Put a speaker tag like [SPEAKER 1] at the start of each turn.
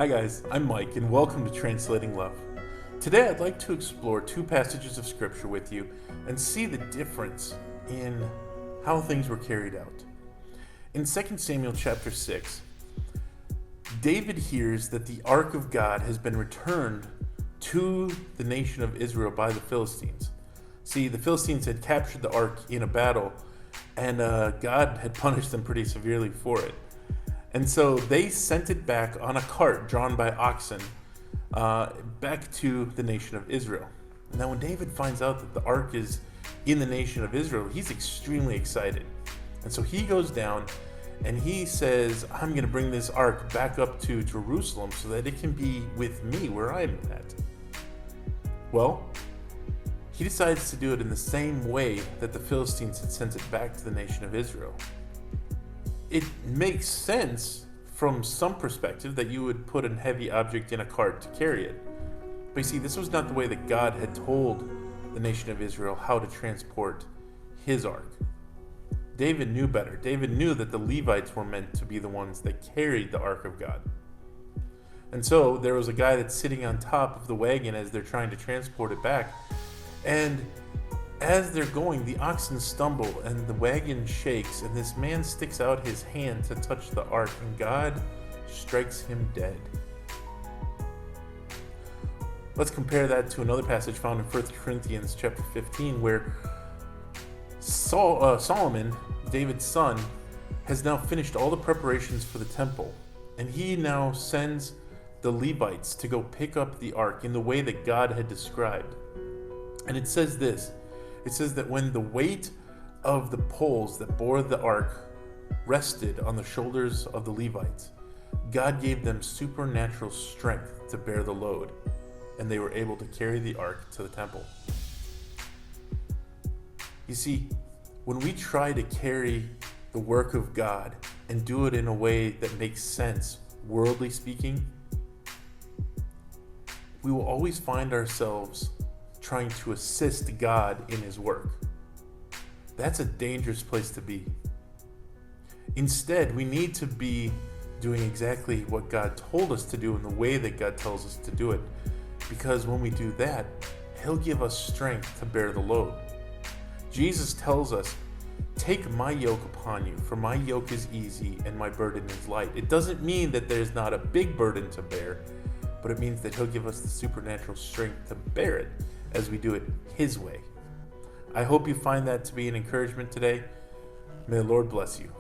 [SPEAKER 1] Hi guys, I'm Mike and welcome to Translating Love. Today I'd like to explore two passages of scripture with you and see the difference in how things were carried out. In 2 Samuel chapter 6, David hears that the Ark of God has been returned to the nation of Israel by the Philistines. See, the Philistines had captured the Ark in a battle and God had punished them pretty severely for it. And so they sent it back on a cart drawn by oxen back to the nation of Israel. Now, when David finds out that the ark is in the nation of Israel, he's extremely excited. And so he goes down and he says, I'm going to bring this ark back up to Jerusalem so that it can be with me where I'm at. Well, he decides to do it in the same way that the Philistines had sent it back to the nation of Israel. It makes sense from some perspective that you would put a heavy object in a cart to carry it. But you see, this was not the way that God had told the nation of Israel how to transport his ark. David knew better. David knew that the Levites were meant to be the ones that carried the ark of God. And so there was a guy that's sitting on top of the wagon as they're trying to transport it back. And as they're going, the oxen stumble and the wagon shakes, and this man sticks out his hand to touch the ark, and God strikes him dead. Let's compare that to another passage found in 1 Corinthians chapter 15, where Solomon, David's son, has now finished all the preparations for the temple, and he now sends the Levites to go pick up the ark in the way that God had described. And it says this. It says that when the weight of the poles that bore the ark rested on the shoulders of the Levites, God gave them supernatural strength to bear the load, and they were able to carry the ark to the temple. You see, when we try to carry the work of God and do it in a way that makes sense, worldly speaking, we will always find ourselves trying to assist God in his work. That's a dangerous place to be. Instead, we need to be doing exactly what God told us to do in the way that God tells us to do it. Because when we do that, he'll give us strength to bear the load. Jesus tells us, take my yoke upon you, for my yoke is easy and my burden is light. It doesn't mean that there's not a big burden to bear, but it means that he'll give us the supernatural strength to bear it as we do it his way. I hope you find that to be an encouragement today. May the Lord bless you.